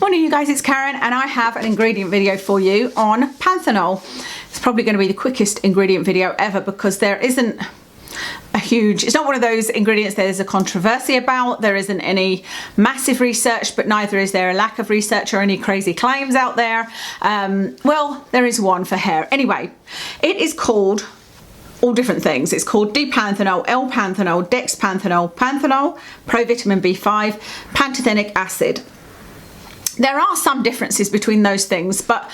Morning you guys, it's Karen and I have an ingredient video for you on Panthenol. It's probably going to be the quickest ingredient video ever because there isn't a huge, it's not one of those ingredients there's a controversy about. There isn't any massive research, but neither is there a lack of research or any crazy claims out there. Well, there is one for hair. Anyway, it is called all different things. It's called D-Panthenol, L-Panthenol, Dex-Panthenol, Panthenol, Provitamin B5, pantothenic acid. There are some differences between those things, but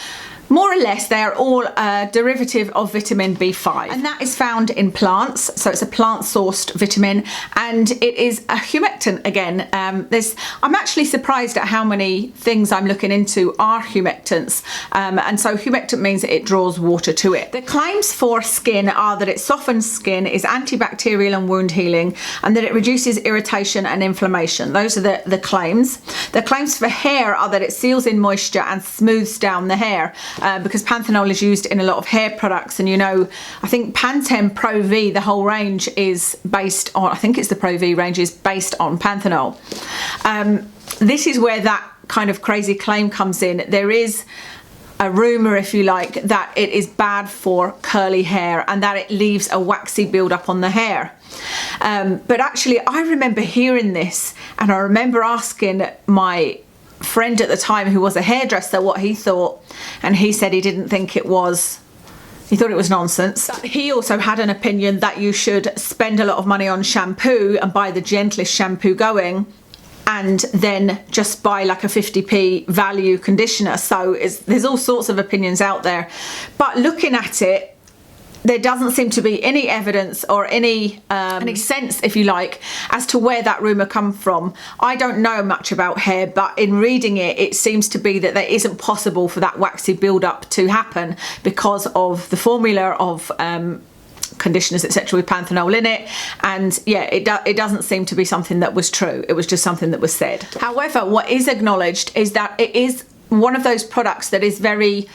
more or less they are all a derivative of vitamin B5, and that is found in plants. So it's a plant sourced vitamin and it is a humectant again. I'm actually surprised at how many things I'm looking into are humectants, and so humectant means that it draws water to it. The claims for skin are that it softens skin, is antibacterial and wound healing, and that it reduces irritation and inflammation. Those are the claims. The claims for hair are that it seals in moisture and smooths down the hair. Because Panthenol is used in a lot of hair products, and you know, I think Pantene Pro V, the whole range is based on, I think it's the Pro V range is based on Panthenol. This is where that kind of crazy claim comes in. There is a rumour, if you like, that it is bad for curly hair and that it leaves a waxy build-up on the hair. But actually, I remember hearing this and I remember asking my friend at the time who was a hairdresser what he thought, and he said he didn't think it was, he thought it was nonsense. But he also had an opinion that you should spend a lot of money on shampoo and buy the gentlest shampoo going and then just buy like a 50p value conditioner. So there's all sorts of opinions out there, but looking at it, there doesn't seem to be any evidence or any sense, if you like, as to where that rumour come from. I don't know much about hair, but in reading it, it seems to be that it isn't possible for that waxy build-up to happen because of the formula of conditioners, etc., with Panthenol in it. And yeah, it doesn't seem to be something that was true. It was just something that was said. However, what is acknowledged is that it is one of those products that is very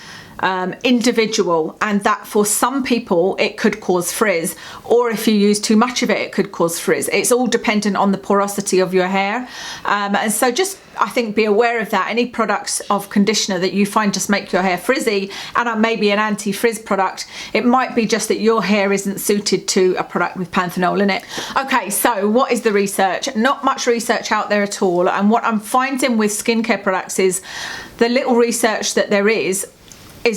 individual, and that for some people it could cause frizz, or if you use too much of it, it could cause frizz. It's all dependent on the porosity of your hair, and so just, I think, be aware of that. Any products of conditioner that you find just make your hair frizzy and are maybe an anti-frizz product, it might be just that your hair isn't suited to a product with Panthenol in it. Okay, so what is the research? Not much research out there at all, and what I'm finding with skincare products is the little research that there is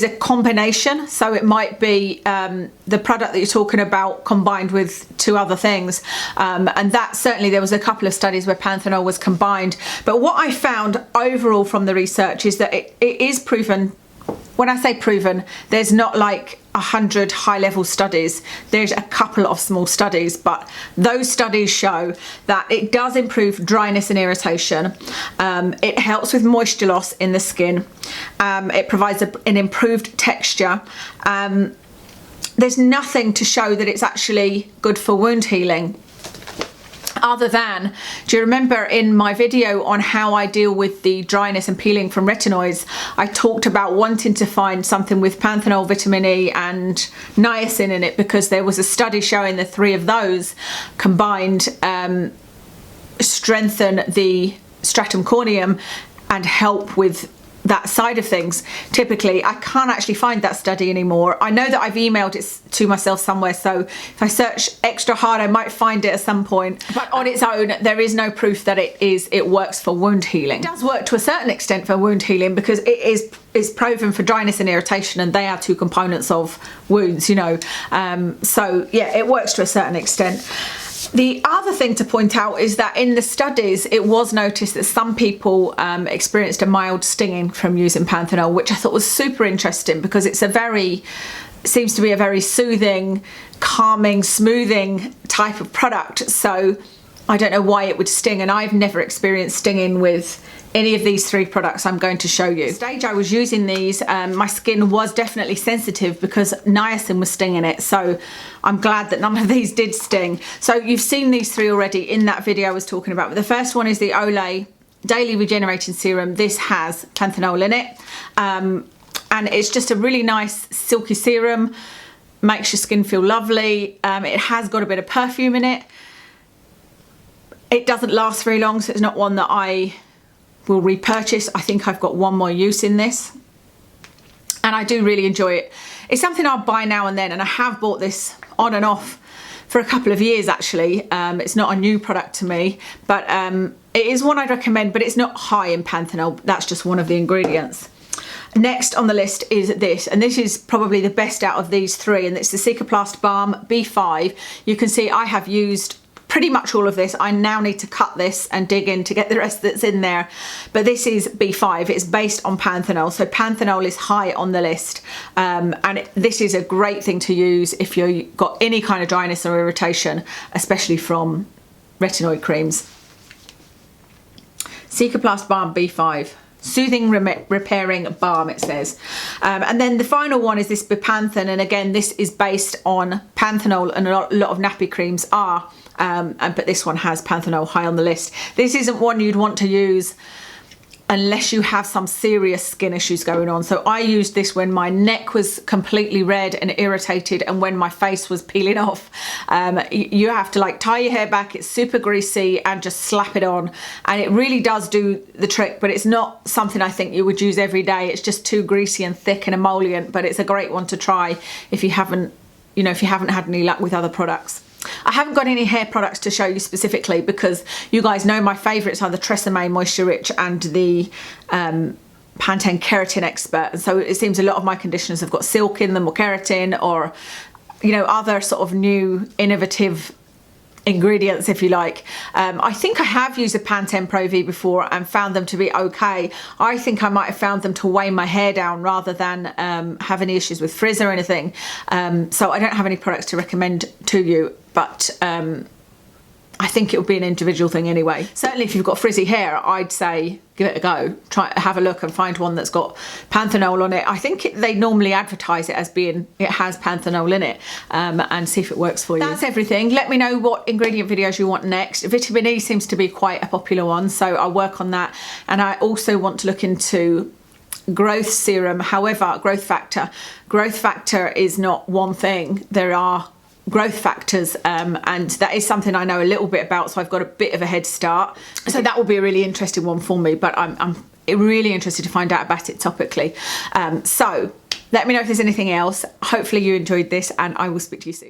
a combination. So it might be the product that you're talking about combined with two other things, and that certainly there was a couple of studies where Panthenol was combined. But what I found overall from the research is that it is proven. When I say proven, there's not like 100 high-level studies. There's a couple of small studies, but those studies show that it does improve dryness and irritation. It helps with moisture loss in the skin. It provides an improved texture. There's nothing to show that it's actually good for wound healing. Other than, do you remember in my video on how I deal with the dryness and peeling from retinoids, I talked about wanting to find something with Panthenol, vitamin E and niacin in it, because there was a study showing the three of those combined strengthen the stratum corneum and help with that side of things. Typically, I can't actually find that study anymore. I know that I've emailed it to myself somewhere, so if I search extra hard, I might find it at some point. But on its own, there is no proof that it works for wound healing. It does work to a certain extent for wound healing because it is proven for dryness and irritation, and they are two components of wounds, you know. So yeah, it works to a certain extent. The other thing to point out is that in the studies, it was noticed that some people experienced a mild stinging from using Panthenol, which I thought was super interesting because it's seems to be a very soothing, calming, smoothing type of product. So I don't know why it would sting, and I've never experienced stinging with any of these three products I'm going to show you. The stage I was using these, my skin was definitely sensitive because niacin was stinging it, so I'm glad that none of these did sting. So you've seen these three already in that video I was talking about. But the first one is the Olay Daily Regenerating Serum. This has Panthenol in it, and it's just a really nice silky serum, makes your skin feel lovely. It has got a bit of perfume in it. It doesn't last very long, so it's not one that I will repurchase. I think I've got one more use in this, and I do really enjoy it. It's something I'll buy now and then, and I have bought this on and off for a couple of years actually. It's not a new product to me, but it is one I'd recommend, but it's not high in panthenol. That's just one of the ingredients. Next on the list is this, and this is probably the best out of these three, and it's the Cicaplast Baume B5. You can see I have used pretty much all of this. I now need to cut this and dig in to get the rest that's in there, but this is B5. It's based on panthenol, so panthenol is high on the list, and this is a great thing to use if you've got any kind of dryness or irritation, especially from retinoid creams. Cicaplast Baume B5. Soothing repairing balm, it says. And then the final one is this Bepanthen, and again this is based on panthenol, and a lot of nappy creams are, but this one has panthenol high on the list. This isn't one you'd want to use unless you have some serious skin issues going on. So I used this when my neck was completely red and irritated, and when my face was peeling off. You have to like tie your hair back, it's super greasy, and just slap it on, and it really does do the trick, but it's not something I think you would use every day. It's just too greasy and thick and emollient, but it's a great one to try if you haven't, you know, if you haven't had any luck with other products. I haven't got any hair products to show you specifically because you guys know my favourites are the Tresemme Moisture Rich and the Pantene Keratin Expert, and so it seems a lot of my conditioners have got silk in them, or keratin, or you know, other sort of new innovative ingredients, if you like. I think I have used a Pantene Pro V before and found them to be okay. I think I might have found them to weigh my hair down rather than have any issues with frizz or anything. So I don't have any products to recommend to you, but I think it would be an individual thing anyway. Certainly if you've got frizzy hair, I'd say give it a go. Try, have a look and find one that's got panthenol on it. I think they normally advertise it as being, it has panthenol in it, and see if it works for you. That's everything. Let me know what ingredient videos you want next. Vitamin E seems to be quite a popular one, so I'll work on that. And I also want to look into growth serum. However, growth factor is not one thing. There are growth factors, and that is something I know a little bit about, so I've got a bit of a head start. So that will be a really interesting one for me, but I'm really interested to find out about it topically. So let me know if there's anything else. Hopefully you enjoyed this, and I will speak to you soon.